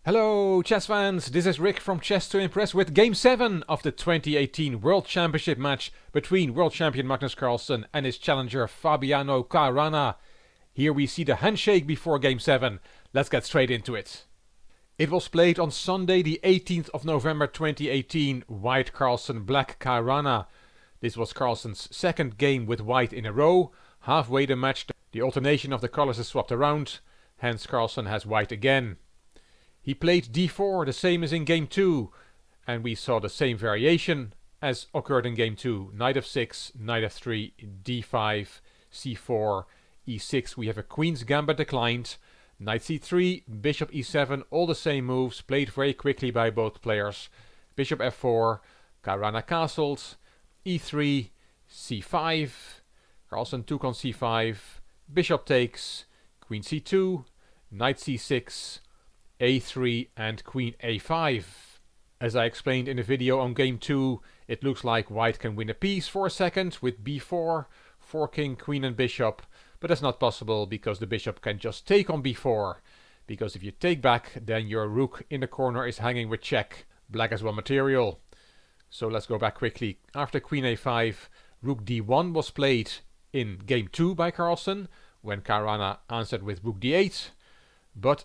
Hello chess fans, this is Rick from Chess to Impress with Game 7 of the 2018 World Championship match between World Champion Magnus Carlsen and his challenger Fabiano Caruana. Here we see the handshake before Game 7. Let's get straight into it. It was played on Sunday the 18th of November 2018, White Carlsen, Black Caruana. This was Carlsen's second game with White in a row. Halfway the match, the alternation of the colors is swapped around, hence Carlsen has White again. He played d4, the same as in game 2, and we saw the same variation as occurred in game 2. Knight f6, knight f3, d5, c4, e6. We have a queen's gambit declined, knight c3, bishop e7, all the same moves, played very quickly by both players. Bishop f4, Caruana castled, e3, c5, Carlsen took on c5, bishop takes, queen c2, knight c6, a3 and queen a5. As I explained in the video on game 2, it looks like White can win a piece for a second with b4, forking queen and bishop, but that's not possible because the bishop can just take on b4. Because if you take back, then your rook in the corner is hanging with check. Black has one material. So let's go back quickly. After queen a5, rook d1 was played in game 2 by Carlsen, when Caruana answered with rook d8, but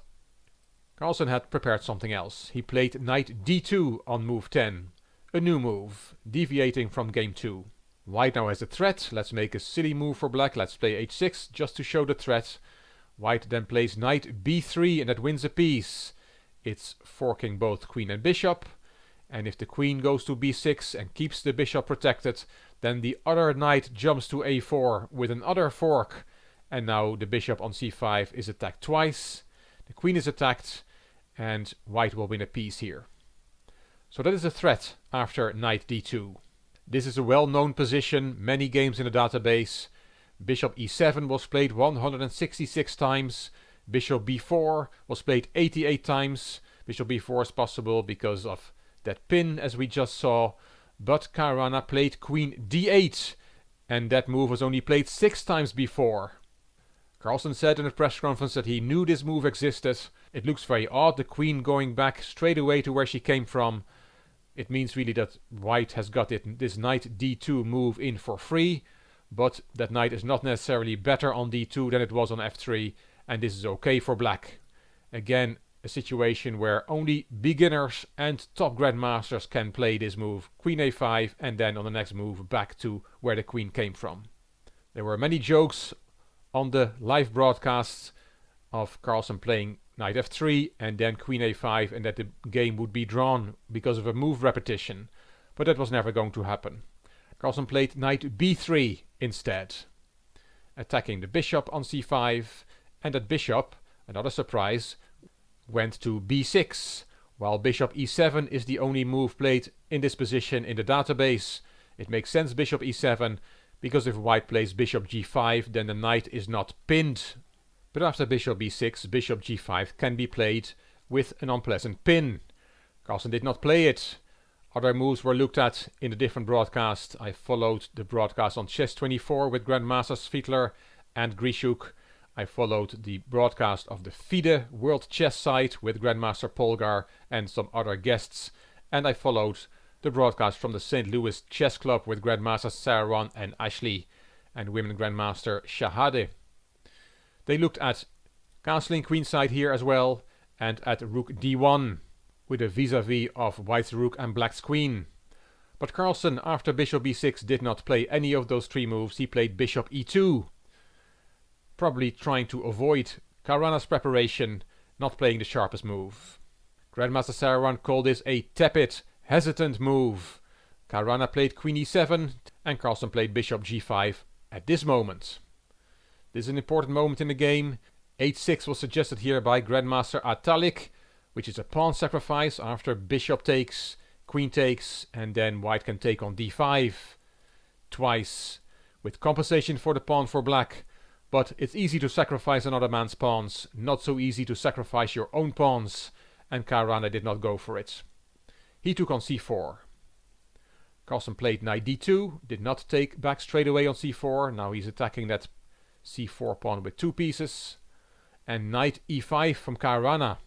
Carlsen had prepared something else. He played knight d2 on move 10, a new move, deviating from game 2. White now has a threat. Let's make a silly move for black. Let's play h6 just to show the threat. White then plays knight b3 and that wins a piece. It's forking both queen and bishop, and if the queen goes to b6 and keeps the bishop protected, then the other knight jumps to a4 with another fork, and now the bishop on c5 is attacked twice. The queen is attacked, and White will win a piece here. So that is a threat after knight d2. This is a well-known position, many games in the database. Bishop e7 was played 166 times. Bishop b4 was played 88 times. Bishop b4 is possible because of that pin as we just saw. But Caruana played queen d8, and that move was only played 6 times before. Carlsen said in a press conference that he knew this move existed. It looks very odd, the queen going back straight away to where she came from. It means really that White has got this knight d2 move in for free, but that knight is not necessarily better on d2 than it was on f3, and this is okay for black. Again, a situation where only beginners and top grandmasters can play this move. Queen a5, and then on the next move back to where the queen came from. There were many jokes on the live broadcasts of Carlsen playing knight f3 and then queen a5, and that the game would be drawn because of a move repetition, but that was never going to happen. Carlsen played knight b3 instead, attacking the bishop on c5, and that bishop, another surprise, went to b6, while bishop e7 is the only move played in this position in the database. It makes sense, bishop e7, because if White plays bishop g5, then the knight is not pinned. But after bishop b6, bishop g5 can be played with an unpleasant pin. Carlsen did not play it. Other moves were looked at in a different broadcast. I followed the broadcast on Chess24 with Grandmasters Fiedler and Grishuk. I followed the broadcast of the FIDE World Chess site with Grandmaster Polgar and some other guests. And I followed the broadcast from the St. Louis Chess Club with Grandmasters Sarwan and Ashley and Women Grandmaster Shahade. They looked at castling queenside here as well, and at rook d1 with a vis-a-vis of White's rook and Black's queen. But Carlsen, after bishop b6, did not play any of those 3 moves. He played bishop e2, probably trying to avoid Caruana's preparation, not playing the sharpest move. Grandmaster Sarwan called this a tepid, hesitant move. Caruana played queen e7 and Carlsen played bishop g5 at this moment. This is an important moment in the game. h6 was suggested here by Grandmaster Atalik, which is a pawn sacrifice after bishop takes, queen takes, and then White can take on d5 twice, with compensation for the pawn for black. But it's easy to sacrifice another man's pawns, not so easy to sacrifice your own pawns, and Caruana did not go for it. He took on c4. Carlsen played knight d2, did not take back straight away on c4. Now he's attacking that c4 pawn with 2 pieces, and knight e5 from Caruana.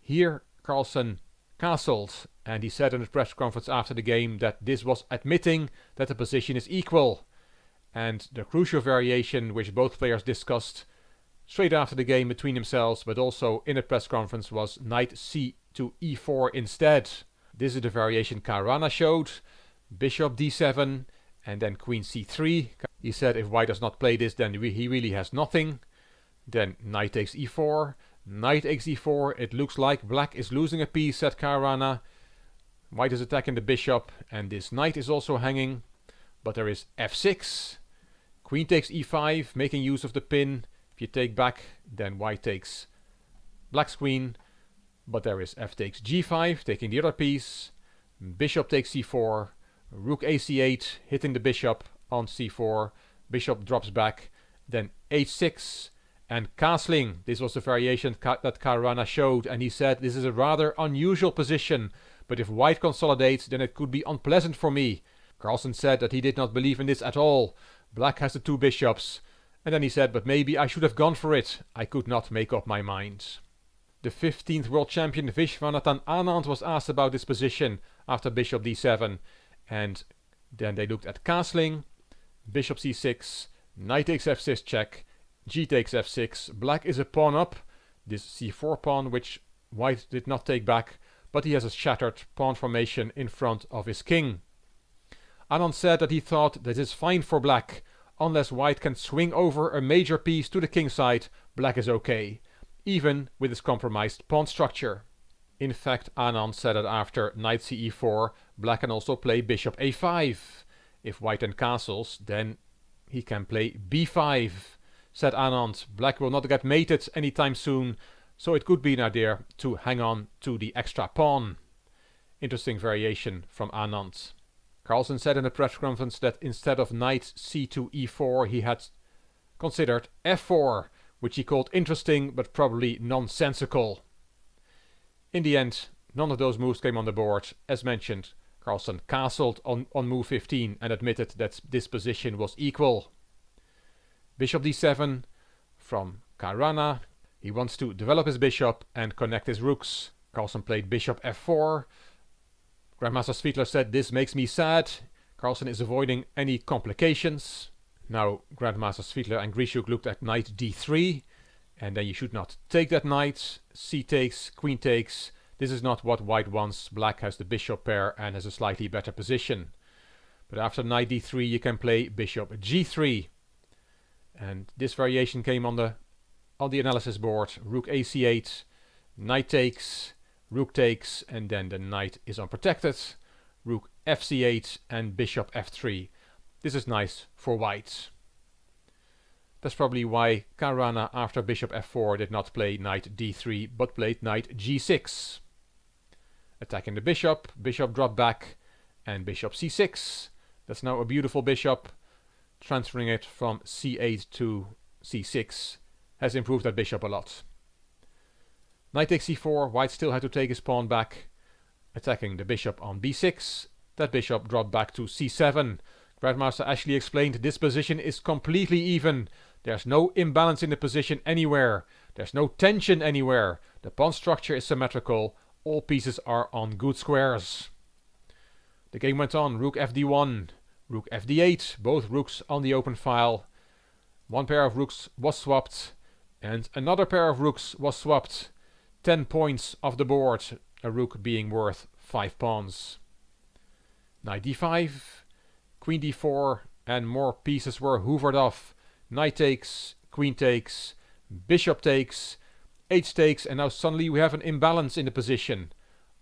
Here Carlsen castled, and he said in the press conference after the game that this was admitting that the position is equal. And the crucial variation which both players discussed straight after the game between themselves, but also in a press conference, was knight c to e4 instead. This is the variation Caruana showed, bishop d7 and then queen c3. He said if white does not play this, then he really has nothing. Then knight takes e4, knight takes e4. It looks like black is losing a piece, said Caruana. White is attacking the bishop, and this knight is also hanging. But there is f6, queen takes e5, making use of the pin. If you take back, then white takes black's queen. But there is f takes g5, taking the other piece. Bishop takes c4, rook ac8, hitting the bishop on c4. Bishop drops back, then h6, and castling. This was the variation that Caruana showed, and he said this is a rather unusual position, but if white consolidates, then it could be unpleasant for me. Carlsen said that he did not believe in this at all. Black has the two bishops. And then he said, but maybe I should have gone for it. I could not make up my mind. The 15th world champion Viswanathan Anand was asked about this position after bishop d7. And then they looked at castling, bishop c6, knight takes f6 check, g takes f6. Black is a pawn up, this c4 pawn which white did not take back, but he has a shattered pawn formation in front of his king. Anand said that he thought that is fine for black. Unless white can swing over a major piece to the king side, black is okay, even with his compromised pawn structure. In fact, Anand said that after knight ce4, black can also play bishop a5. If white then castles, then he can play b5. Said Anand, black will not get mated anytime soon, so it could be an idea to hang on to the extra pawn. Interesting variation from Anand. Carlsen said in a press conference that instead of knight c to e4, he had considered f4, which he called interesting but probably nonsensical. In the end, none of those moves came on the board. As mentioned, Carlsen castled on move 15 and admitted that this position was equal. Bishop d7 from Caruana. He wants to develop his bishop and connect his rooks. Carlsen played bishop f4. Grandmaster Svidler said, this makes me sad. Carlsen is avoiding any complications. Now Grandmaster Svidler and Grishuk looked at knight d3. And then you should not take that knight. C takes, queen takes. This is not what white wants. Black has the bishop pair and has a slightly better position. But after knight d3 you can play bishop g3. And this variation came on the analysis board. Rook ac8, knight takes, rook takes, and then the knight is unprotected. Rook fc8 and bishop f3. This is nice for white. That's probably why Caruana after bishop f4 did not play knight d3 but played knight g6. Attacking the bishop, bishop dropped back, and bishop c6. That's now a beautiful bishop. Transferring it from c8 to c6 has improved that bishop a lot. Knight takes c4, white still had to take his pawn back. Attacking the bishop on b6, that bishop dropped back to c7. Grandmaster Ashley explained this position is completely even. There's no imbalance in the position anywhere. There's no tension anywhere. The pawn structure is symmetrical. All pieces are on good squares. The game went on. Rook fd1, rook fd8, both rooks on the open file. One pair of rooks was swapped, and another pair of rooks was swapped. 10 points off the board, a rook being worth 5 pawns. Knight d5, queen d4, and more pieces were hoovered off. Knight takes, queen takes, bishop takes, h takes, and now suddenly we have an imbalance in the position,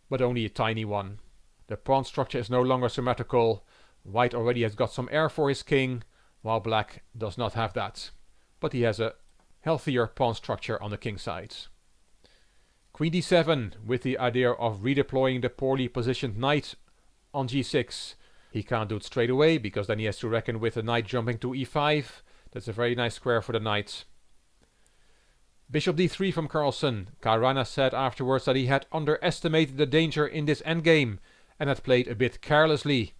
but only a tiny one. The pawn structure is no longer symmetrical. White already has got some air for his king, while black does not have that. But he has a healthier pawn structure on the king side. Queen d7 with the idea of redeploying the poorly positioned knight on g6. He can't do it straight away because then he has to reckon with the knight jumping to e5. That's a very nice square for the knight. Bishop d3 from Carlsen. Caruana said afterwards that he had underestimated the danger in this endgame and had played a bit carelessly.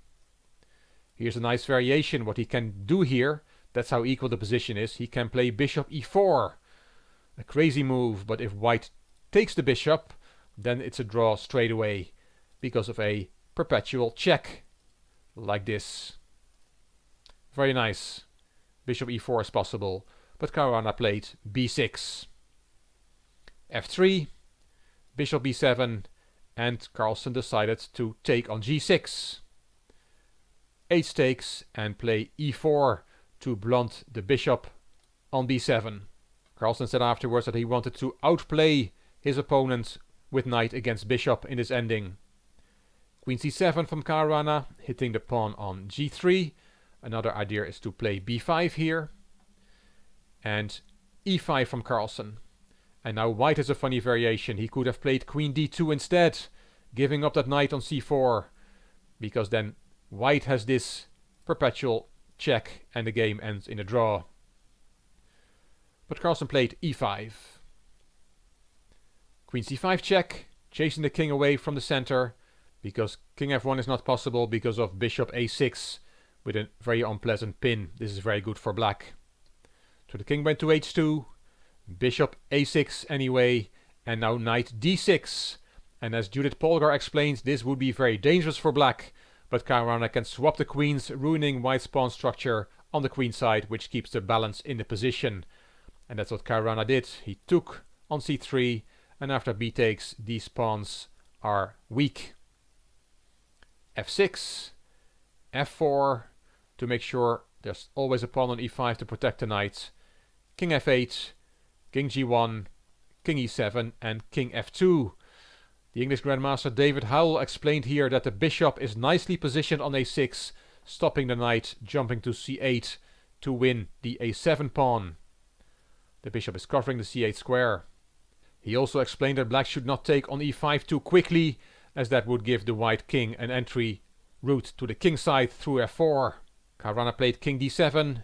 Here's a nice variation what he can do here. That's how equal the position is. He can play bishop e4. A crazy move, but if white takes the bishop, then it's a draw straight away because of a perpetual check. Like this. Very nice. Bishop e4 is possible, but Caruana played b6. f3, bishop b7, and Carlsen decided to take on g6. H takes and play e4 to blunt the bishop on b7. Carlsen said afterwards that he wanted to outplay his opponent with knight against bishop in this ending. Queen c7 from Caruana, hitting the pawn on g3. Another idea is to play b5 here. And e5 from Carlsen. And now white has a funny variation. He could have played queen d2 instead, giving up that knight on c4. Because then white has this perpetual check and the game ends in a draw. But Carlsen played e5. Queen c5 check, chasing the king away from the center. Because king f1 is not possible because of bishop a6 with a very unpleasant pin. This is very good for black. So the king went to h2, bishop a6 anyway, and now knight d6. And as Judith Polgar explains, this would be very dangerous for black, but Caruana can swap the queens, ruining white's pawn structure on the queen side, which keeps the balance in the position. And that's what Caruana did. He took on c3, and after b takes, these pawns are weak. f6, f4, to make sure there's always a pawn on e5 to protect the knight. King f8, king g1, king e7, and king f2. The English Grandmaster David Howell explained here that the bishop is nicely positioned on a6, stopping the knight jumping to c8 to win the a7 pawn. The bishop is covering the c8 square. He also explained that black should not take on e5 too quickly, as that would give the white king an entry route to the king side through f4. Caruana played king d7,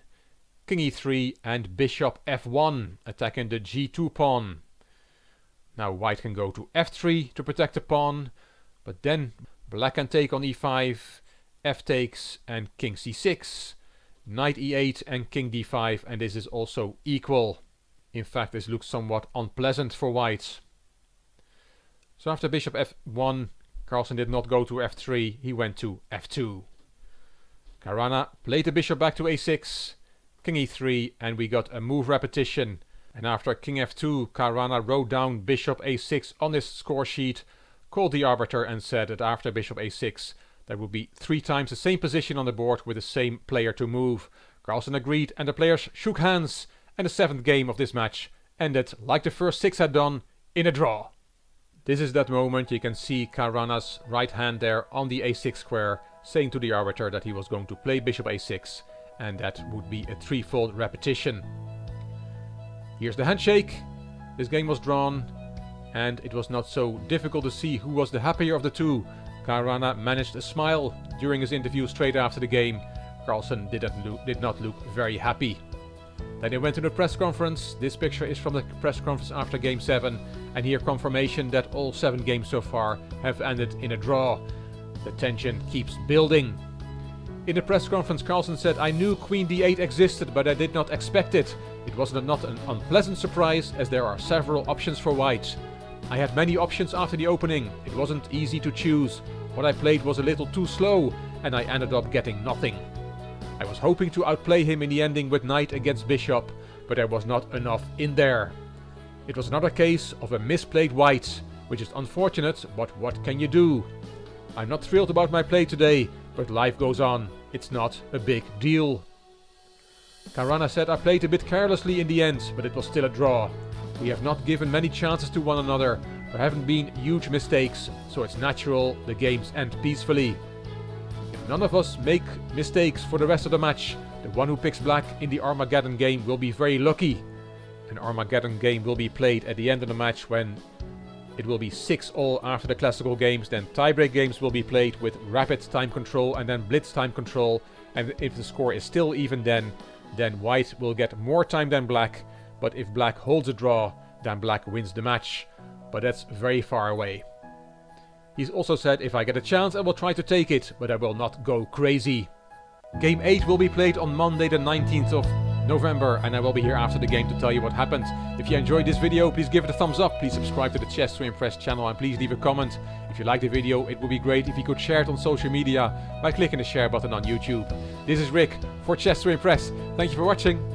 king e3, and bishop f1, attacking the g2 pawn. Now white can go to f3 to protect the pawn, but then black can take on e5, f takes, and king c6, knight e8 and king d5, and this is also equal. In fact, this looks somewhat unpleasant for white. So after bishop f1, Carlsen did not go to f3, he went to f2. Caruana played the bishop back to a6, king e3, and we got a move repetition. And after king f2, Caruana wrote down bishop a6 on his score sheet, called the arbiter and said that after bishop a6, there would be 3 times the same position on the board with the same player to move. Carlsen agreed and the players shook hands, and the 7th game of this match ended, like the first 6 had done, in a draw. This is that moment. You can see Caruana's right hand there on the a6 square, saying to the arbiter that he was going to play bishop a6, and that would be a 3-fold repetition. Here's the handshake. This game was drawn, and it was not so difficult to see who was the happier of the two. Caruana managed a smile during his interview straight after the game. Carlsen did not look very happy. Then they went to the press conference. This picture is from the press conference after Game 7, and here confirmation that all 7 games so far have ended in a draw. The tension keeps building. In the press conference, Carlsen said, "I knew Queen d8 existed, but I did not expect it. It was not an unpleasant surprise, as there are several options for white. I had many options after the opening. It wasn't easy to choose. What I played was a little too slow, and I ended up getting nothing. I was hoping to outplay him in the ending with knight against bishop, but there was not enough in there. It was another case of a misplayed white, which is unfortunate, but what can you do? I'm not thrilled about my play today, but life goes on. It's not a big deal." Caruana said, "I played a bit carelessly in the end, but it was still a draw. We have not given many chances to one another. There haven't been huge mistakes, so it's natural the games end peacefully. If none of us make mistakes for the rest of the match, the one who picks black in the Armageddon game will be very lucky." An Armageddon game will be played at the end of the match when it will be 6-all after the classical games. Then tiebreak games will be played with rapid time control and then blitz time control. And if the score is still even then white will get more time than black. But if black holds a draw, then black wins the match. But that's very far away. He's also said, "If I get a chance, I will try to take it, but I will not go crazy." Game 8 will be played on Monday the 19th of November, and I will be here after the game to tell you what happened. If you enjoyed this video, please give it a thumbs up, please subscribe to the Chess to Impress channel, and please leave a comment. If you like the video, it would be great if you could share it on social media by clicking the share button on YouTube. This is Rick for Chess to Impress. Thank you for watching.